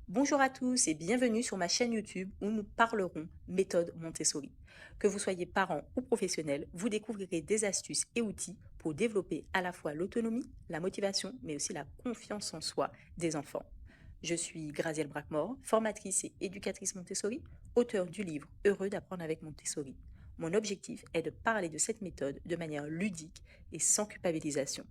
Bonjour à tous et bienvenue sur ma chaîne YouTube où nous parlerons méthode Montessori. Que vous soyez parent ou professionnel, vous découvrirez des astuces et outils pour développer à la fois l'autonomie, la motivation, mais aussi la confiance en soi des enfants. Je suis Grazielle Brackmore, formatrice et éducatrice Montessori, auteure du livre Heureux d'apprendre avec Montessori. Mon objectif est de parler de cette méthode de manière ludique et sans culpabilisation.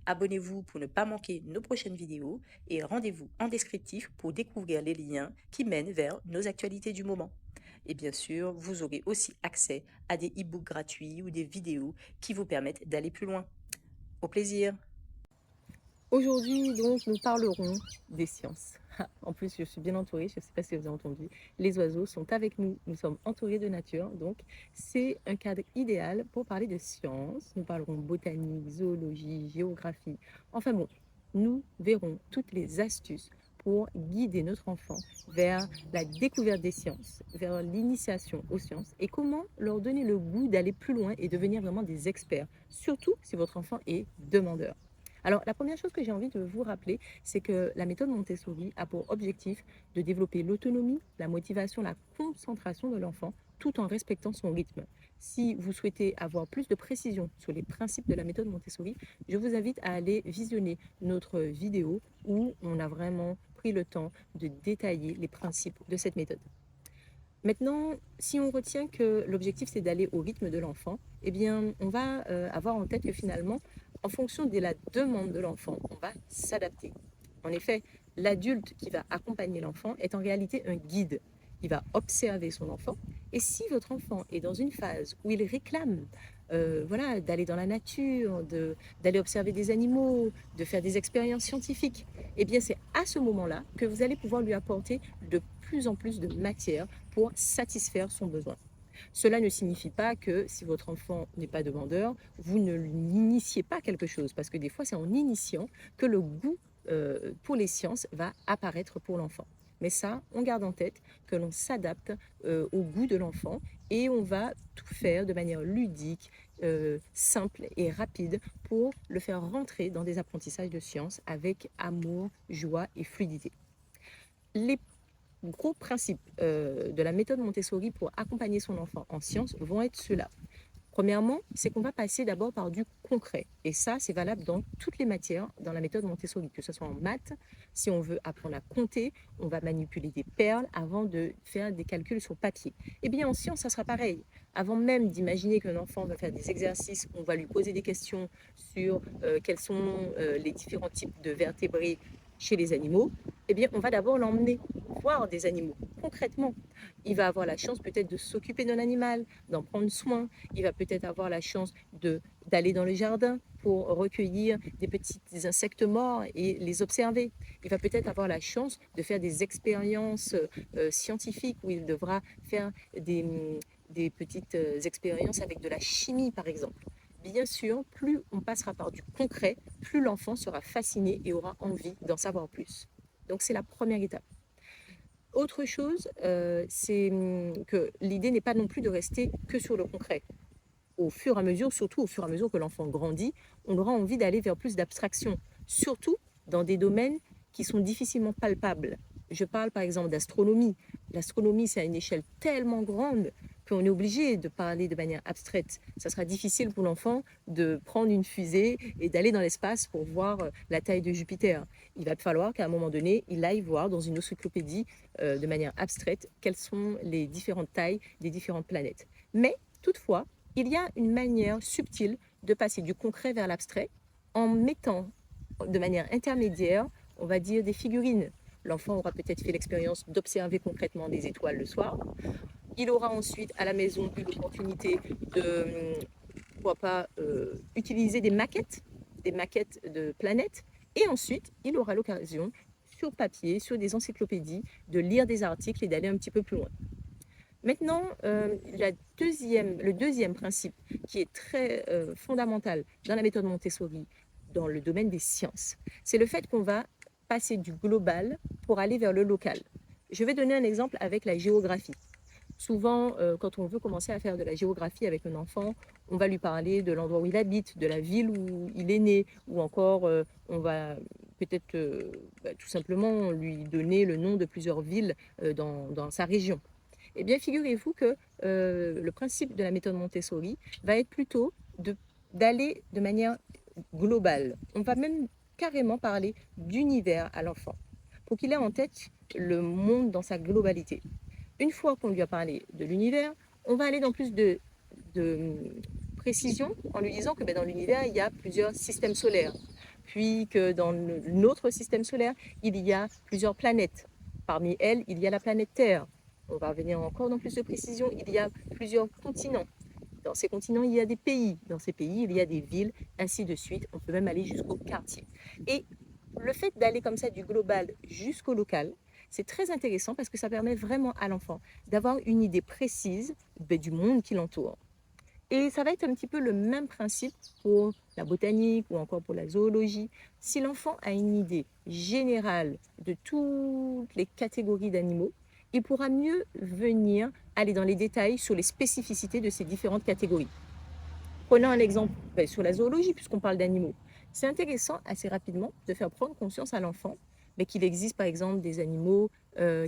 Abonnez-vous pour ne pas manquer nos prochaines vidéos et rendez-vous en descriptif pour découvrir les liens qui mènent vers nos actualités du moment. Et bien sûr, vous aurez aussi accès à des e-books gratuits ou des vidéos qui vous permettent d'aller plus loin. Au plaisir! Aujourd'hui, donc, nous parlerons des sciences. En plus, je suis bien entourée, je ne sais pas si vous avez entendu, les oiseaux sont avec nous, nous sommes entourés de nature, donc c'est un cadre idéal pour parler de sciences. Nous parlerons botanique, zoologie, géographie, enfin bon, nous verrons toutes les astuces pour guider notre enfant vers la découverte des sciences, vers l'initiation aux sciences et comment leur donner le goût d'aller plus loin et devenir vraiment des experts, surtout si votre enfant est demandeur. Alors, la première chose que j'ai envie de vous rappeler, c'est que la méthode Montessori a pour objectif de développer l'autonomie, la motivation, la concentration de l'enfant, tout en respectant son rythme. Si vous souhaitez avoir plus de précision sur les principes de la méthode Montessori, je vous invite à aller visionner notre vidéo où on a vraiment pris le temps de détailler les principes de cette méthode. Maintenant, si on retient que l'objectif c'est d'aller au rythme de l'enfant, eh bien, on va avoir en tête que finalement, en fonction de la demande de l'enfant, on va s'adapter. En effet, l'adulte qui va accompagner l'enfant est en réalité un guide. Il va observer son enfant. Et si votre enfant est dans une phase où il réclame voilà, d'aller dans la nature, d'aller observer des animaux, de faire des expériences scientifiques, eh bien c'est à ce moment-là que vous allez pouvoir lui apporter de plus en plus de matière pour satisfaire son besoin. Cela ne signifie pas que si votre enfant n'est pas demandeur, vous ne l'initiez pas quelque chose, parce que des fois c'est en initiant que le goût pour les sciences va apparaître pour l'enfant. Mais ça, on garde en tête que l'on s'adapte au goût de l'enfant et on va tout faire de manière ludique, simple et rapide pour le faire rentrer dans des apprentissages de sciences avec amour, joie et fluidité. Les gros principes de la méthode Montessori pour accompagner son enfant en sciences vont être ceux-là. Premièrement, c'est qu'on va passer d'abord par du concret. Et ça, c'est valable dans toutes les matières dans la méthode Montessori, que ce soit en maths, si on veut apprendre à compter, on va manipuler des perles avant de faire des calculs sur papier. Eh bien, en sciences, ça sera pareil. Avant même d'imaginer qu'un enfant va faire des exercices, on va lui poser des questions sur quels sont les différents types de vertébrés chez les animaux, eh bien, on va d'abord l'emmener voir des animaux concrètement. Il va avoir la chance peut-être de s'occuper d'un animal, d'en prendre soin. Il va peut-être avoir la chance d'aller dans le jardin pour recueillir des petits insectes morts et les observer. Il va peut-être avoir la chance de faire des expériences scientifiques où il devra faire des petites expériences avec de la chimie, par exemple. Bien sûr, plus on passera par du concret, plus l'enfant sera fasciné et aura envie d'en savoir plus. Donc c'est la première étape. Autre chose, c'est que l'idée n'est pas non plus de rester que sur le concret. Au fur et à mesure, surtout au fur et à mesure que l'enfant grandit, on aura envie d'aller vers plus d'abstraction, surtout dans des domaines qui sont difficilement palpables. Je parle par exemple d'astronomie. L'astronomie, c'est à une échelle tellement grande qu'on est obligé de parler de manière abstraite. Ça sera difficile pour l'enfant de prendre une fusée et d'aller dans l'espace pour voir la taille de Jupiter. Il va falloir qu'à un moment donné, il aille voir dans une encyclopédie de manière abstraite quelles sont les différentes tailles des différentes planètes. Mais toutefois, il y a une manière subtile de passer du concret vers l'abstrait en mettant de manière intermédiaire, on va dire, des figurines. L'enfant aura peut-être fait l'expérience d'observer concrètement des étoiles le soir. Il aura ensuite à la maison eu l'opportunité de, pourquoi pas, utiliser des maquettes de planètes. Et ensuite, il aura l'occasion, sur papier, sur des encyclopédies, de lire des articles et d'aller un petit peu plus loin. Maintenant, le deuxième principe qui est très fondamental dans la méthode Montessori, dans le domaine des sciences, c'est le fait qu'on va passer du global pour aller vers le local. Je vais donner un exemple avec la géographie. Souvent, quand on veut commencer à faire de la géographie avec un enfant, on va lui parler de l'endroit où il habite, de la ville où il est né, ou encore on va peut-être tout simplement lui donner le nom de plusieurs villes dans sa région. Eh bien, figurez-vous que le principe de la méthode Montessori va être plutôt d'aller de manière globale. On va même carrément parler d'univers à l'enfant, pour qu'il ait en tête le monde dans sa globalité. Une fois qu'on lui a parlé de l'univers, on va aller dans plus de précision en lui disant que dans l'univers, il y a plusieurs systèmes solaires, puis que dans notre système solaire, il y a plusieurs planètes. Parmi elles, il y a la planète Terre. On va revenir encore dans plus de précision, il y a plusieurs continents. Dans ces continents, il y a des pays. Dans ces pays, il y a des villes, ainsi de suite. On peut même aller jusqu'au quartier. Et le fait d'aller comme ça du global jusqu'au local, c'est très intéressant parce que ça permet vraiment à l'enfant d'avoir une idée précise du monde qui l'entoure. Et ça va être un petit peu le même principe pour la botanique ou encore pour la zoologie. Si l'enfant a une idée générale de toutes les catégories d'animaux, il pourra mieux venir aller dans les détails sur les spécificités de ces différentes catégories. Prenons un exemple sur la zoologie, puisqu'on parle d'animaux. C'est intéressant assez rapidement de faire prendre conscience à l'enfant qu'il existe par exemple des animaux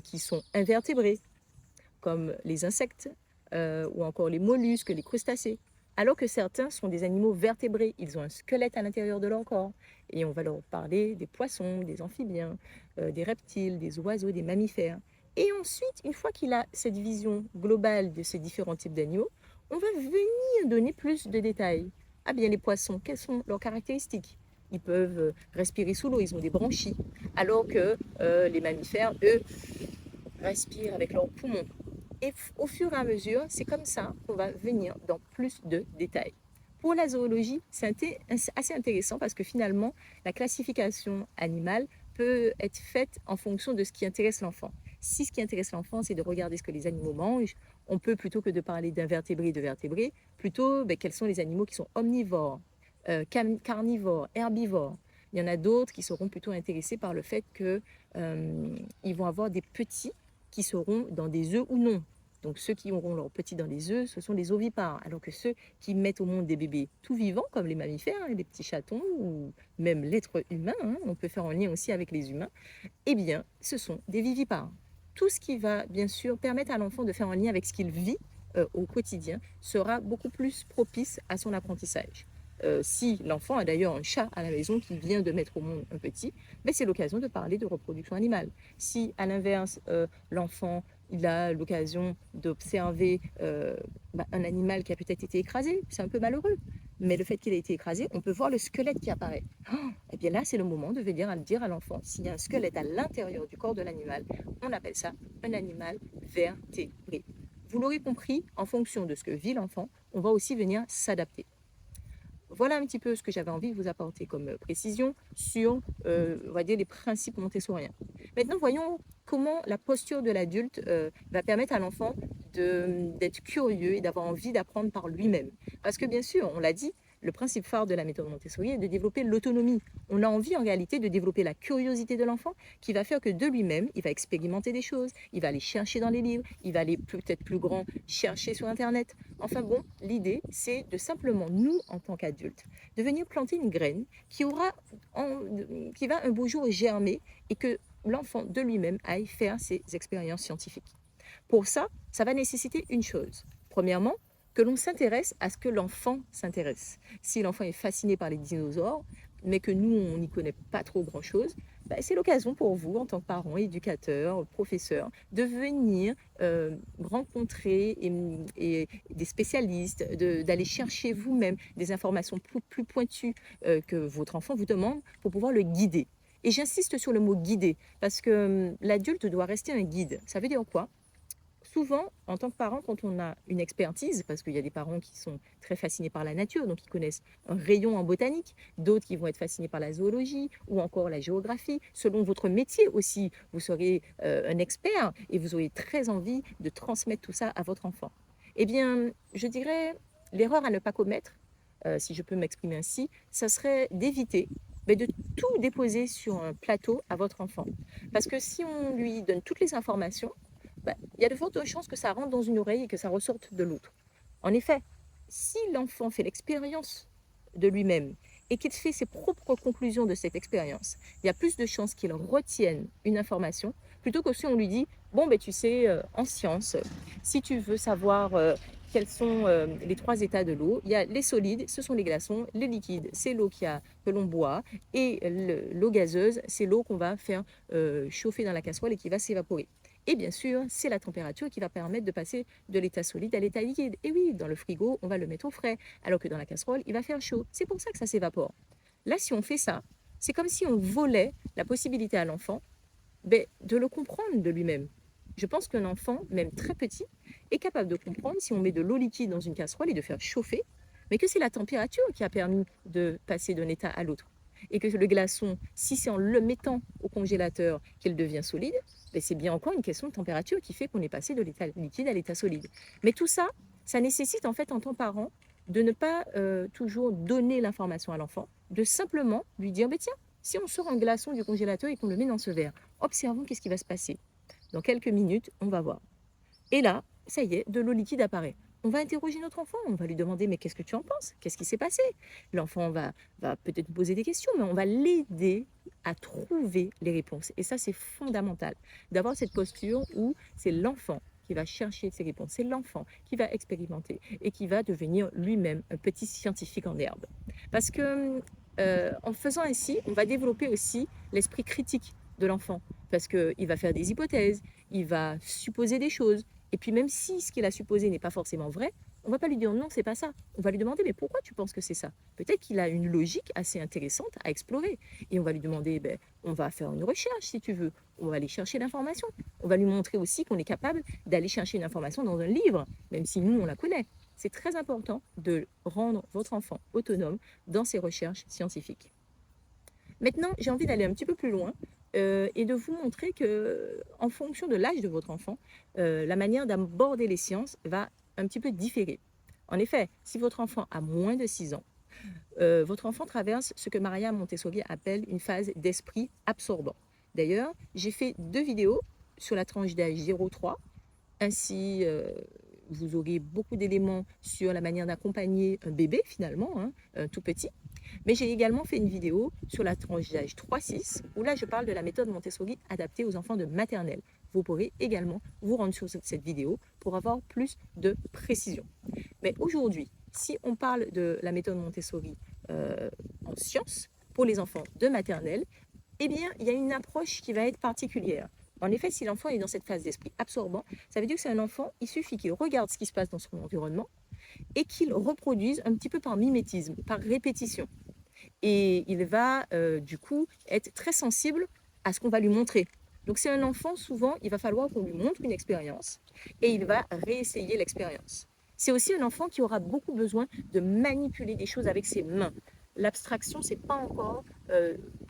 qui sont invertébrés, comme les insectes ou encore les mollusques, les crustacés. Alors que certains sont des animaux vertébrés, ils ont un squelette à l'intérieur de leur corps. Et on va leur parler des poissons, des amphibiens, des reptiles, des oiseaux, des mammifères. Et ensuite, une fois qu'il a cette vision globale de ces différents types d'animaux, on va venir donner plus de détails. Ah bien, les poissons, quelles sont leurs caractéristiques? Ils peuvent respirer sous l'eau, ils ont des branchies, alors que les mammifères, eux, respirent avec leurs poumons. Et au fur et à mesure, c'est comme ça qu'on va venir dans plus de détails. Pour la zoologie, c'est assez intéressant parce que finalement, la classification animale peut être faite en fonction de ce qui intéresse l'enfant. Si ce qui intéresse l'enfant, c'est de regarder ce que les animaux mangent, on peut, plutôt que de parler d'invertébrés et de vertébrés, plutôt quels sont les animaux qui sont omnivores, carnivores, herbivores. Il y en a d'autres qui seront plutôt intéressés par le fait qu'ils vont avoir des petits qui seront dans des œufs ou non. Donc ceux qui auront leurs petits dans les œufs, ce sont les ovipares, alors que ceux qui mettent au monde des bébés tout vivants, comme les mammifères, les petits chatons, ou même l'être humain, on peut faire un lien aussi avec les humains, eh bien, ce sont des vivipares. Tout ce qui va, bien sûr, permettre à l'enfant de faire un lien avec ce qu'il vit au quotidien sera beaucoup plus propice à son apprentissage. Si l'enfant a d'ailleurs un chat à la maison qui vient de mettre au monde un petit, c'est l'occasion de parler de reproduction animale. Si, à l'inverse, l'enfant il a l'occasion d'observer un animal qui a peut-être été écrasé, c'est un peu malheureux. Mais le fait qu'il ait été écrasé, on peut voir le squelette qui apparaît. Et bien là, c'est le moment de venir dire à l'enfant, s'il y a un squelette à l'intérieur du corps de l'animal, on appelle ça un animal vertébré. Vous l'aurez compris, en fonction de ce que vit l'enfant, on va aussi venir s'adapter. Voilà un petit peu ce que j'avais envie de vous apporter comme précision sur, on va dire, les principes montessoriens. Maintenant, voyons comment la posture de l'adulte va permettre à l'enfant d'être curieux et d'avoir envie d'apprendre par lui-même. Parce que bien sûr, on l'a dit, le principe phare de la méthode Montessori est de développer l'autonomie. On a envie en réalité de développer la curiosité de l'enfant qui va faire que de lui-même, il va expérimenter des choses, il va aller chercher dans les livres, il va aller peut-être plus grand chercher sur Internet. Enfin bon, l'idée, c'est de simplement, nous, en tant qu'adultes, de venir planter une graine qui va un beau jour germer et que l'enfant de lui-même aille faire ses expériences scientifiques. Pour ça, ça va nécessiter une chose. Premièrement, que l'on s'intéresse à ce que l'enfant s'intéresse. Si l'enfant est fasciné par les dinosaures, mais que nous, on n'y connaît pas trop grand-chose, c'est l'occasion pour vous, en tant que parents, éducateurs, professeurs, de venir rencontrer des spécialistes, d'aller chercher vous-même des informations plus pointues que votre enfant vous demande pour pouvoir le guider. Et j'insiste sur le mot guider, parce que l'adulte doit rester un guide. Ça veut dire quoi ? Souvent, en tant que parent, quand on a une expertise, parce qu'il y a des parents qui sont très fascinés par la nature, donc ils connaissent un rayon en botanique, d'autres qui vont être fascinés par la zoologie ou encore la géographie. Selon votre métier aussi, vous serez un expert et vous aurez très envie de transmettre tout ça à votre enfant. Eh bien, je dirais, l'erreur à ne pas commettre, si je peux m'exprimer ainsi, ça serait d'éviter de tout déposer sur un plateau à votre enfant. Parce que si on lui donne toutes les informations, il y a de fortes chances que ça rentre dans une oreille et que ça ressorte de l'autre. En effet, si l'enfant fait l'expérience de lui-même et qu'il fait ses propres conclusions de cette expérience, il y a plus de chances qu'il retienne une information plutôt que si on lui dit bon, ben, tu sais, en sciences, si tu veux savoir quels sont les trois états de l'eau, il y a les solides, ce sont les glaçons, les liquides, c'est l'eau que l'on boit, et l'eau gazeuse, c'est l'eau qu'on va faire chauffer dans la casserole et qui va s'évaporer. Et bien sûr, c'est la température qui va permettre de passer de l'état solide à l'état liquide. Et oui, dans le frigo, on va le mettre au frais, alors que dans la casserole, il va faire chaud. C'est pour ça que ça s'évapore. Là, si on fait ça, c'est comme si on volait la possibilité à l'enfant de le comprendre de lui-même. Je pense qu'un enfant, même très petit, est capable de comprendre si on met de l'eau liquide dans une casserole et de faire chauffer, mais que c'est la température qui a permis de passer d'un état à l'autre. Et que le glaçon, si c'est en le mettant au congélateur qu'il devient solide, c'est bien encore une question de température qui fait qu'on est passé de l'état liquide à l'état solide. Mais tout ça, ça nécessite en fait en tant que parent de ne pas toujours donner l'information à l'enfant, de simplement lui dire, tiens, si on sort un glaçon du congélateur et qu'on le met dans ce verre, observons qu'est-ce qui va se passer. Dans quelques minutes, on va voir. Et là, ça y est, de l'eau liquide apparaît. On va interroger notre enfant, on va lui demander mais qu'est-ce que tu en penses? Qu'est-ce qui s'est passé? L'enfant va peut-être nous poser des questions, mais on va l'aider à trouver les réponses. Et ça, c'est fondamental, d'avoir cette posture où c'est l'enfant qui va chercher ses réponses, c'est l'enfant qui va expérimenter et qui va devenir lui-même un petit scientifique en herbe. Parce que en faisant ainsi, on va développer aussi l'esprit critique de l'enfant, parce qu'il va faire des hypothèses, il va supposer des choses, et puis même si ce qu'il a supposé n'est pas forcément vrai, on ne va pas lui dire non, c'est pas ça. On va lui demander mais pourquoi tu penses que c'est ça? Peut-être qu'il a une logique assez intéressante à explorer. Et on va lui demander, on va faire une recherche si tu veux. On va aller chercher l'information. On va lui montrer aussi qu'on est capable d'aller chercher une information dans un livre, même si nous, on la connaît. C'est très important de rendre votre enfant autonome dans ses recherches scientifiques. Maintenant, j'ai envie d'aller un petit peu plus loin et de vous montrer que, en fonction de l'âge de votre enfant, la manière d'aborder les sciences va un petit peu différer. En effet, si votre enfant a moins de 6 ans, votre enfant traverse ce que Maria Montessori appelle une phase d'esprit absorbant. D'ailleurs, j'ai fait 2 vidéos sur la tranche d'âge 0-3, ainsi vous aurez beaucoup d'éléments sur la manière d'accompagner un bébé finalement, un tout petit. Mais j'ai également fait une vidéo sur la tranche d'âge 3-6, où là je parle de la méthode Montessori adaptée aux enfants de maternelle. Vous pourrez également vous rendre sur cette vidéo pour avoir plus de précision. Mais aujourd'hui, si on parle de la méthode Montessori en sciences pour les enfants de maternelle, eh bien, il y a une approche qui va être particulière. En effet, si l'enfant est dans cette phase d'esprit absorbant, ça veut dire que c'est un enfant, il suffit qu'il regarde ce qui se passe dans son environnement et qu'il reproduise un petit peu par mimétisme, par répétition. Et il va du coup être très sensible à ce qu'on va lui montrer. Donc c'est un enfant, souvent, il va falloir qu'on lui montre une expérience et il va réessayer l'expérience. C'est aussi un enfant qui aura beaucoup besoin de manipuler des choses avec ses mains. L'abstraction, ce n'est pas encore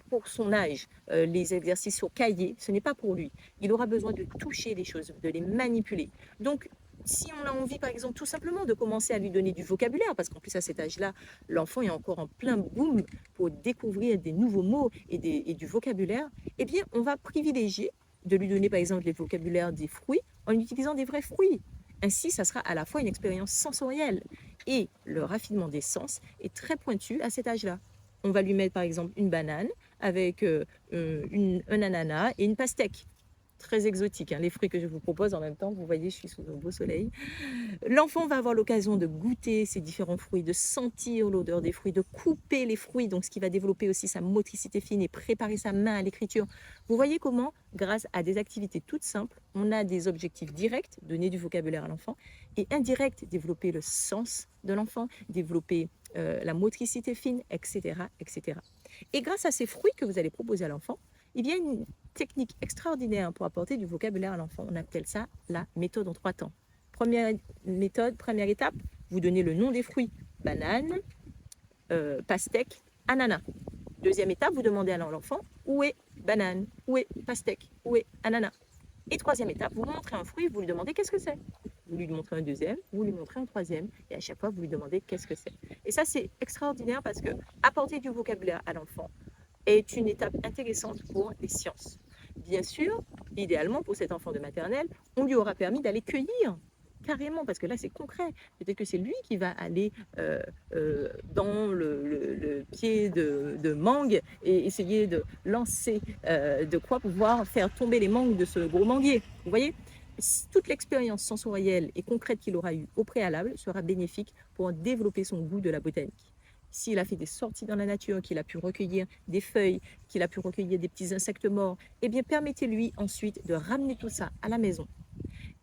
pour son âge. Les exercices sur cahier, ce n'est pas pour lui. Il aura besoin de toucher les choses, de les manipuler. Donc, si on a envie, par exemple, tout simplement de commencer à lui donner du vocabulaire, parce qu'en plus, à cet âge-là, l'enfant est encore en plein boom pour découvrir des nouveaux mots et du vocabulaire, eh bien, on va privilégier de lui donner, par exemple, le vocabulaire des fruits en utilisant des vrais fruits. Ainsi, ça sera à la fois une expérience sensorielle et le raffinement des sens est très pointu à cet âge-là. On va lui mettre, par exemple, une banane avec un ananas et une pastèque. Très exotique, les fruits que je vous propose en même temps, vous voyez, je suis sous un beau soleil. L'enfant va avoir l'occasion de goûter ces différents fruits, de sentir l'odeur des fruits, de couper les fruits, donc ce qui va développer aussi sa motricité fine et préparer sa main à l'écriture. Vous voyez comment, grâce à des activités toutes simples, on a des objectifs directs, donner du vocabulaire à l'enfant, et indirects, développer le sens de l'enfant, développer la motricité fine, etc., etc. Et grâce à ces fruits que vous allez proposer à l'enfant, il y a une technique extraordinaire pour apporter du vocabulaire à l'enfant. On appelle ça la méthode en 3 temps. Première méthode, première étape, vous donnez le nom des fruits. Banane, pastèque, ananas. Deuxième étape, vous demandez à l'enfant où est banane, où est pastèque, où est ananas. Et troisième étape, vous montrez un fruit, vous lui demandez qu'est-ce que c'est. Vous lui montrez un deuxième, vous lui montrez un troisième, et à chaque fois, vous lui demandez qu'est-ce que c'est. Et ça, c'est extraordinaire parce que apporter du vocabulaire à l'enfant est une étape intéressante pour les sciences. Bien sûr, idéalement, pour cet enfant de maternelle, on lui aura permis d'aller cueillir carrément, parce que là, c'est concret. Peut-être que c'est lui qui va aller dans le pied de mangue et essayer de lancer de quoi pouvoir faire tomber les mangues de ce gros manguier. Vous voyez? Toute l'expérience sensorielle et concrète qu'il aura eue au préalable sera bénéfique pour développer son goût de la botanique. S'il a fait des sorties dans la nature, qu'il a pu recueillir des feuilles, qu'il a pu recueillir des petits insectes morts, eh bien permettez-lui ensuite de ramener tout ça à la maison.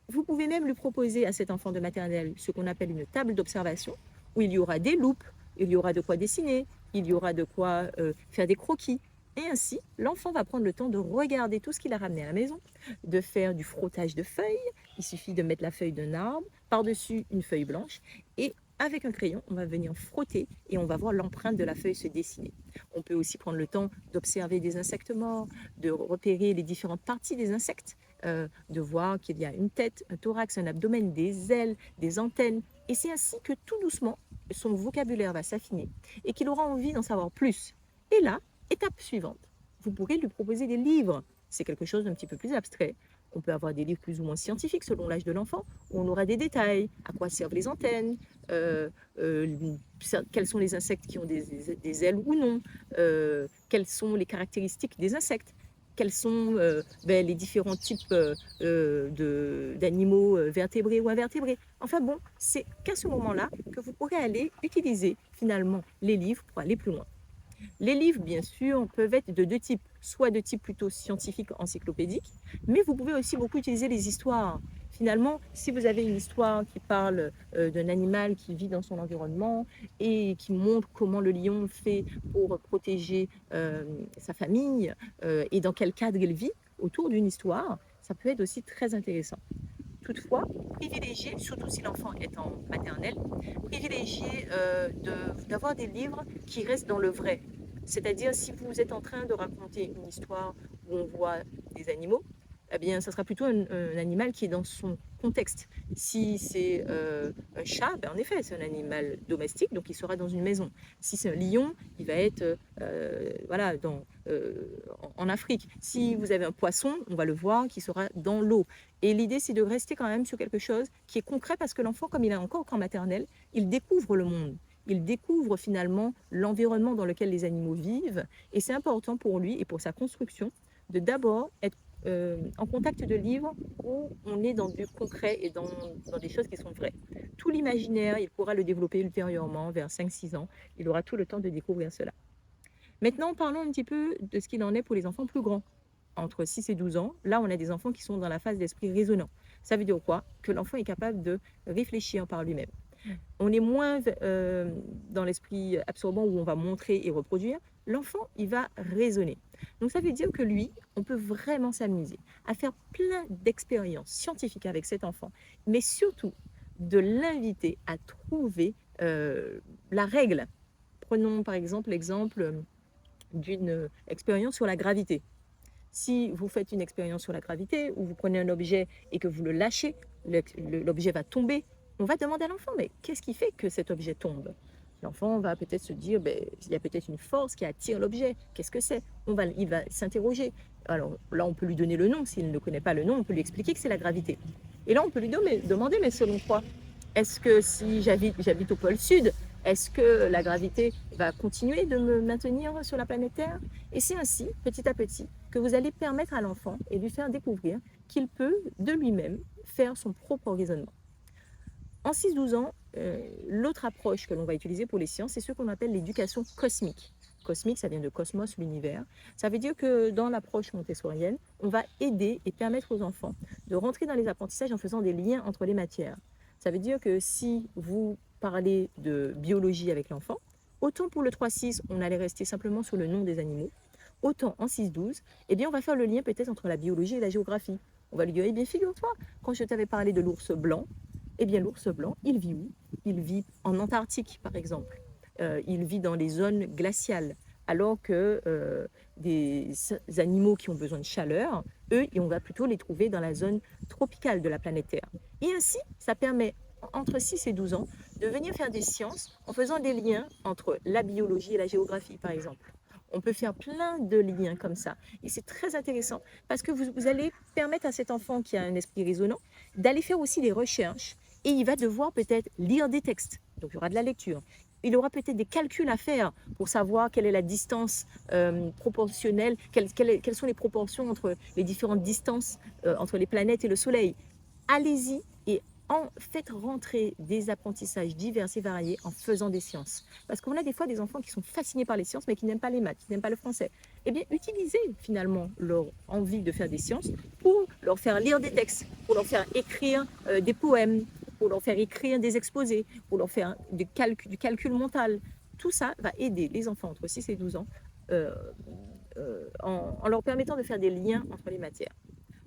Vous pouvez même lui proposer à cet enfant de maternelle ce qu'on appelle une table d'observation, où il y aura des loupes, il y aura de quoi dessiner, il y aura de quoi faire des croquis. Et ainsi, l'enfant va prendre le temps de regarder tout ce qu'il a ramené à la maison, de faire du frottage de feuilles. Il suffit de mettre la feuille d'un arbre par-dessus une feuille blanche et avec un crayon, on va venir frotter et on va voir l'empreinte de la feuille se dessiner. On peut aussi prendre le temps d'observer des insectes morts, de repérer les différentes parties des insectes, de voir qu'il y a une tête, un thorax, un abdomen, des ailes, des antennes. Et c'est ainsi que tout doucement, son vocabulaire va s'affiner et qu'il aura envie d'en savoir plus. Et là, étape suivante, vous pourrez lui proposer des livres. C'est quelque chose d'un petit peu plus abstrait. On peut avoir des livres plus ou moins scientifiques selon l'âge de l'enfant, où on aura des détails, à quoi servent les antennes, quels sont les insectes qui ont des ailes ou non, quelles sont les caractéristiques des insectes, quels sont les différents types d'animaux vertébrés ou invertébrés. Enfin bon, c'est qu'à ce moment-là que vous pourrez aller utiliser finalement les livres pour aller plus loin. Les livres, bien sûr, peuvent être de deux types, soit de type plutôt scientifique, encyclopédique, mais vous pouvez aussi beaucoup utiliser les histoires. Finalement, si vous avez une histoire qui parle d'un animal qui vit dans son environnement et qui montre comment le lion fait pour protéger sa famille et dans quel cadre il vit autour d'une histoire, ça peut être aussi très intéressant. Toutefois, privilégier, surtout si l'enfant est en maternelle, privilégier d'avoir des livres qui restent dans le vrai. C'est-à-dire, si vous êtes en train de raconter une histoire où on voit des animaux, eh bien, ça sera plutôt un animal qui est dans son contexte. Si c'est un chat, ben, en effet, c'est un animal domestique, donc il sera dans une maison. Si c'est un lion, il va être voilà, en Afrique. Si vous avez un poisson, on va le voir qui sera dans l'eau. Et l'idée, c'est de rester quand même sur quelque chose qui est concret parce que l'enfant, comme il est encore qu'en maternelle, il découvre le monde. Il découvre finalement l'environnement dans lequel les animaux vivent. Et c'est important pour lui et pour sa construction de d'abord être en contact de livres où on est dans du concret et dans des choses qui sont vraies. Tout l'imaginaire, il pourra le développer ultérieurement, vers 5-6 ans. Il aura tout le temps de découvrir cela. Maintenant, parlons un petit peu de ce qu'il en est pour les enfants plus grands. Entre 6 et 12 ans, là, on a des enfants qui sont dans la phase d'esprit raisonnant. Ça veut dire quoi? Que l'enfant est capable de réfléchir par lui-même. On est moins dans l'esprit absorbant où on va montrer et reproduire. L'enfant, il va raisonner. Donc ça veut dire que lui, on peut vraiment s'amuser à faire plein d'expériences scientifiques avec cet enfant, mais surtout de l'inviter à trouver la règle. Prenons par exemple l'exemple d'une expérience sur la gravité. Si vous faites une expérience sur la gravité, ou vous prenez un objet et que vous le lâchez, l'objet va tomber, on va demander à l'enfant, mais qu'est-ce qui fait que cet objet tombe? L'enfant va peut-être se dire, il y a peut-être une force qui attire l'objet. Qu'est-ce que c'est? Il va s'interroger. Alors là, on peut lui donner le nom. S'il ne connaît pas le nom, on peut lui expliquer que c'est la gravité. Et là, on peut lui demander, mais selon quoi? Est-ce que si j'habite au pôle sud, est-ce que la gravité va continuer de me maintenir sur la planète Terre? Et c'est ainsi, petit à petit, que vous allez permettre à l'enfant et lui faire découvrir qu'il peut, de lui-même, faire son propre raisonnement. En 6-12 ans, l'autre approche que l'on va utiliser pour les sciences, c'est ce qu'on appelle l'éducation cosmique. Cosmique, ça vient de cosmos, l'univers. Ça veut dire que dans l'approche montessorienne, on va aider et permettre aux enfants de rentrer dans les apprentissages en faisant des liens entre les matières. Ça veut dire que si vous parlez de biologie avec l'enfant, autant pour le 3-6, on allait rester simplement sur le nom des animaux, autant en 6-12, eh bien on va faire le lien peut-être entre la biologie et la géographie. On va lui dire, eh bien figure-toi, quand je t'avais parlé de l'ours blanc, eh bien l'ours blanc, il vit où? Il vit en Antarctique, par exemple. Il vit dans les zones glaciales, alors que des animaux qui ont besoin de chaleur, eux, on va plutôt les trouver dans la zone tropicale de la planète Terre. Et ainsi, ça permet, entre 6 et 12 ans, de venir faire des sciences en faisant des liens entre la biologie et la géographie, par exemple. On peut faire plein de liens comme ça. Et c'est très intéressant parce que vous allez permettre à cet enfant qui a un esprit raisonnant d'aller faire aussi des recherches Et il va devoir peut-être lire des textes, donc il y aura de la lecture. Il aura peut-être des calculs à faire pour savoir quelle est la distance proportionnelle, quelles sont les proportions entre les différentes distances entre les planètes et le Soleil. Allez-y et faites rentrer des apprentissages divers et variés en faisant des sciences. Parce qu'on a des fois des enfants qui sont fascinés par les sciences, mais qui n'aiment pas les maths, qui n'aiment pas le français. Eh bien, utilisez finalement leur envie de faire des sciences pour leur faire lire des textes, pour leur faire écrire des poèmes, pour leur faire écrire des exposés, pour leur faire du calcul mental. Tout ça va aider les enfants entre 6 et 12 ans en leur permettant de faire des liens entre les matières.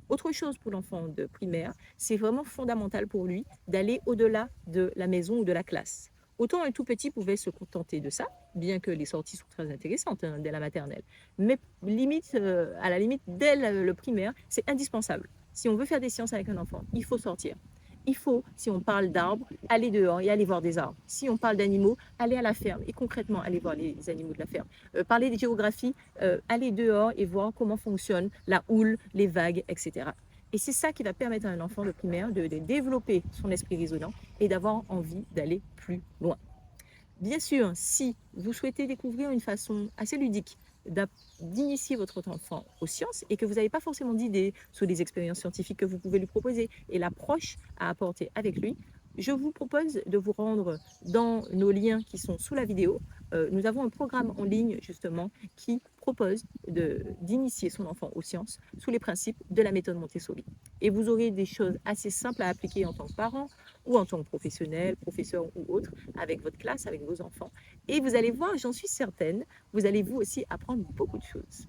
Autre chose pour l'enfant de primaire, c'est vraiment fondamental pour lui d'aller au-delà de la maison ou de la classe. Autant un tout petit pouvait se contenter de ça, bien que les sorties sont très intéressantes dès la maternelle. Mais à la limite, dès le primaire, c'est indispensable. Si on veut faire des sciences avec un enfant, il faut sortir. Il faut, si on parle d'arbres, aller dehors et aller voir des arbres. Si on parle d'animaux, aller à la ferme et concrètement aller voir les animaux de la ferme. Parler de géographie, aller dehors et voir comment fonctionne la houle, les vagues, etc. Et c'est ça qui va permettre à un enfant de primaire de développer son esprit raisonnant et d'avoir envie d'aller plus loin. Bien sûr, si vous souhaitez découvrir une façon assez ludique d'initier votre enfant aux sciences et que vous n'avez pas forcément d'idées sur les expériences scientifiques que vous pouvez lui proposer et l'approche à apporter avec lui, je vous propose de vous rendre dans nos liens qui sont sous la vidéo. Nous avons un programme en ligne justement qui propose d'initier son enfant aux sciences sous les principes de la méthode Montessori. Et vous aurez des choses assez simples à appliquer en tant que parent ou en tant que professionnel, professeur ou autre, avec votre classe, avec vos enfants. Et vous allez voir, j'en suis certaine, vous allez vous aussi apprendre beaucoup de choses.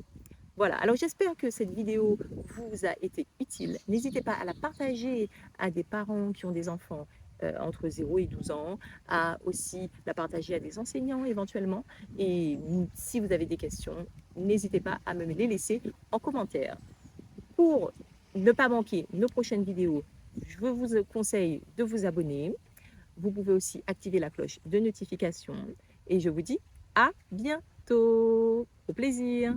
Voilà, alors j'espère que cette vidéo vous a été utile. N'hésitez pas à la partager à des parents qui ont des enfants entre 0 et 12 ans, à aussi la partager à des enseignants éventuellement. Et si vous avez des questions, n'hésitez pas à me les laisser en commentaire. Pour ne pas manquer nos prochaines vidéos, je vous conseille de vous abonner. Vous pouvez aussi activer la cloche de notification. Et je vous dis à bientôt. Au plaisir.